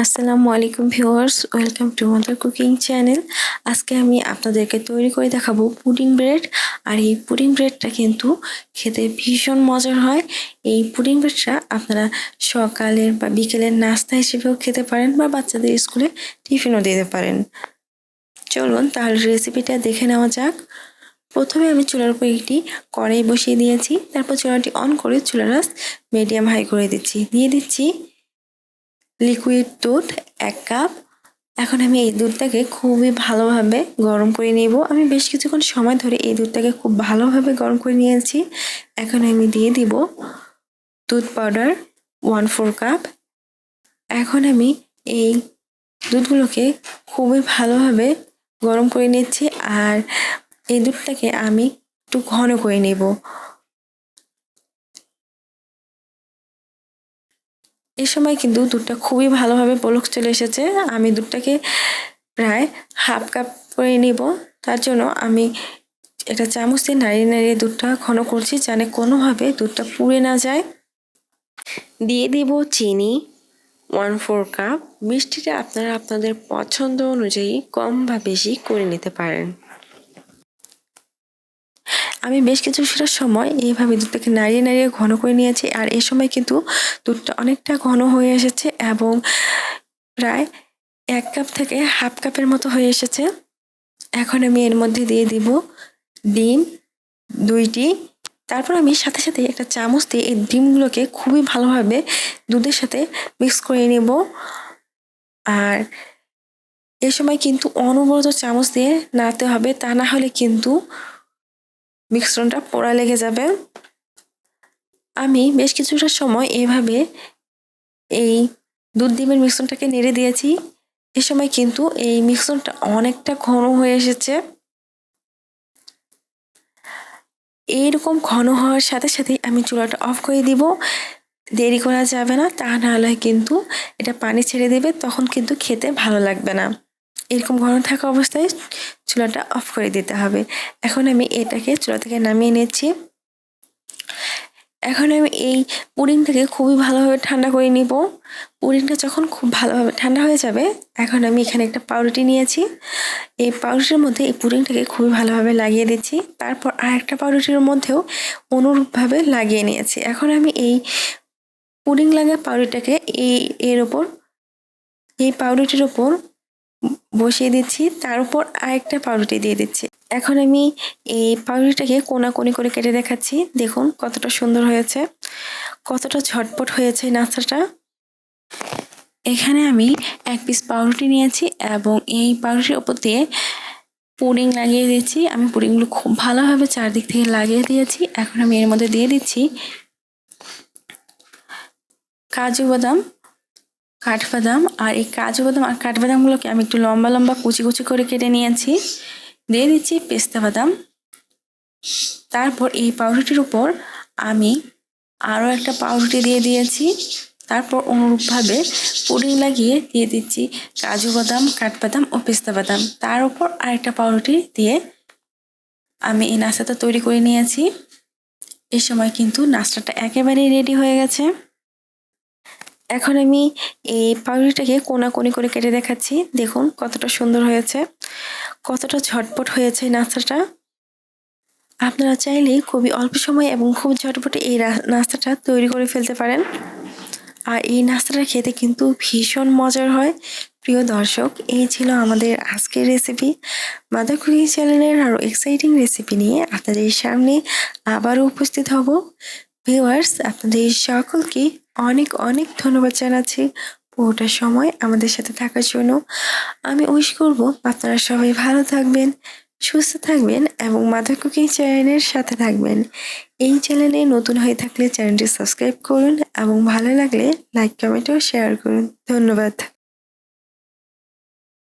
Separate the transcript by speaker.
Speaker 1: আসসালামু আলাইকুম viewers, welcome to mother cooking channel. আজকে আমি আপনাদেরকে তৈরি করে দেখাবো পুডিং ব্রেড। আর এই পুডিং ব্রেডটা কিন্তু খেতে ভীষণ মজার হয়। এই পুডিং ব্রেডটা আপনারা সকালের বা বিকেলের নাস্তা হিসেবেও খেতে পারেন বা বাচ্চাদের স্কুলে টিফিনও দিতে পারেন। চলুন তাহলে রেসিপিটা দেখে নেওয়া যাক। প্রথমে আমি চুলার উপর একটি কড়াই বসিয়ে দিয়েছি, তারপর চুলাটি অন করে চুলার আঁচ মিডিয়াম হাই করে দিচ্ছি। দিয়ে দিচ্ছি লিকুইড দুধ 1 কাপ। এখন আমি এই দুধটাকে খুবই ভালোভাবে গরম করে নেব। আমি বেশ কিছুক্ষণ সময় ধরে এই দুধটাকে খুব ভালোভাবে গরম করে নিয়েছি। এখন আমি দিয়ে দিব দুধ পাউডার 1/4 কাপ। এখন আমি এই দুধগুলোকে খুবই ভালোভাবে গরম করে নিচ্ছি, আর এই দুধটাকে আমি একটু ঘন করে নেব। এই সময় কিন্তু দুধটা খুবই ভালোভাবে বলক চলে এসেছে। আমি দুধটাকে প্রায় হাফ কাপ করে নিব। তার জন্য আমি একটা চামচ দিয়ে নাড়িয়ে নাড়িয়ে দুধটা ঘন করছি, যেন কোনোভাবে দুধটা পুড়ে না যায়। দিয়ে দিব চিনি 1/4 কাপ। মিষ্টিটা আপনারা আপনাদের পছন্দ অনুযায়ী কম বা বেশি করে নিতে পারেন। আমি বেশ কিছুটা সময় এইভাবে দুধটাকে নাড়িয়ে নাড়িয়ে ঘন করে নিয়েছি, আর এই সময় কিন্তু দুধটা অনেকটা ঘন হয়ে এসেছে এবং প্রায় 1 কাপ থেকে হাফ কাপের মতো হয়ে এসেছে। এখন আমি এর মধ্যে দিয়ে দিব ডিম 2টি। তারপর আমি সাথে সাথে একটা চামচ দিয়ে এই ডিমগুলোকে খুবই ভালোভাবে দুধের সাথে মিক্স করে নেব। আর এ সময় কিন্তু অনবরত চামচ দিয়ে নাড়তে হবে, তা না হলে কিন্তু মিশ্রণটা পোড়া লেগে যাবে। আমি বেশ কিছুটা সময় এইভাবে এই দুধ ডিমের মিশ্রণটাকে নেড়ে দিয়েছি। এ সময় কিন্তু এই মিশ্রণটা অনেকটা ঘন হয়ে এসেছে। এইরকম ঘন হওয়ার সাথে সাথে আমি চুলাটা অফ করে দিব। দেরি করা যাবে না, তা নাহলে কিন্তু এটা পানি ছেড়ে দেবে, তখন কিন্তু খেতে ভালো লাগবে না। এরকম ঘন থাকা অবস্থায় চুলাটা অফ করে দিতে হবে। এখন আমি এটাকে চুলা থেকে নামিয়ে নিচ্ছি। এখন আমি এই পুডিংটাকে খুবই ভালোভাবে ঠান্ডা করে নিব। পুডিংটা যখন খুব ভালোভাবে ঠান্ডা হয়ে যাবে, এখন আমি এখানে একটা পাউরুটি নিয়েছি। এই পাউরুটির মধ্যে এই পুডিংটাকে খুবই ভালোভাবে লাগিয়ে দিচ্ছি। তারপর আরেকটা পাউরুটির মধ্যেও অনুরূপভাবে লাগিয়ে নিয়েছি। এখন আমি এই পুডিং লাগা পাউরুটিটাকে এই পাউরুটির ওপর বসিয়ে দিচ্ছি, তার উপর আরেকটা পাউরুটি দিয়ে দিচ্ছি। এখন আমি এই পাউরুটিটাকে কোনাকুনি করে কেটে দেখাচ্ছি। দেখুন কতটা সুন্দর হয়েছে, কতটা ঝটপট হয়েছে নাস্তাটা। এখানে আমি 1 পিস পাউরুটি নিয়েছি এবং এই পাউরুটির উপর দিয়ে পুডিং লাগিয়ে দিচ্ছি। আমি পুডিংগুলো খুব ভালোভাবে চারদিক থেকে লাগিয়ে দিয়েছি। এখন আমি এর মধ্যে দিয়ে দিচ্ছি কাজু বাদাম, কাঠবাদাম। আর এই কাজু বাদাম আর কাঠবাদামগুলোকে আমি একটু লম্বা লম্বা কুচি কুচি করে কেটে নিয়েছি। দিয়ে দিচ্ছি পেস্তা বাদাম। তারপর এই পাউরুটির উপর আমি আরও একটা পাউরুটি দিয়ে দিয়েছি। তারপর অনুরূপভাবে পুডিং লাগিয়ে দিয়ে দিচ্ছি কাজু বাদাম, কাঠবাদাম ও পেস্তা বাদাম। তার উপর আরেকটা পাউরুটি দিয়ে আমি এই নাস্তাটা তৈরি করে নিয়েছি। এই সময় কিন্তু নাস্তাটা একেবারেই রেডি হয়ে গেছে। এখন আমি এই পাউরুটিটাকে কোনাকুনি করে কেটে দেখাচ্ছি। দেখুন কতটা সুন্দর হয়েছে, কতটা ঝটপট হয়েছে নাস্তাটা। আপনারা চাইলেই খুবই অল্প সময় এবং খুব ঝটপটে এই নাস্তাটা তৈরি করে ফেলতে পারেন। আর এই নাস্তাটা খেতে কিন্তু ভীষণ মজার হয়। প্রিয় দর্শক, এই ছিল আমাদের আজকের রেসিপি। মাদার কুকিং চ্যানেলের আরও এক্সাইটিং রেসিপি নিয়ে আপনাদের সামনে আবারও উপস্থিত হব। ভিউয়ার্স, আপনাদের সকলকে অনেক অনেক ধন্যবাদ জানাচ্ছি পুরোটা সময় আমাদের সাথে থাকার জন্য। আমি উইশ করব আপনারা সবাই ভালো থাকবেন, সুস্থ থাকবেন এবং মাদার কুকিং চ্যানেলের সাথে থাকবেন। এই চ্যানেলে নতুন হয়ে থাকলে চ্যানেলটি সাবস্ক্রাইব করুন এবং ভালো লাগলে লাইক, কমেন্ট ও শেয়ার করুন। ধন্যবাদ।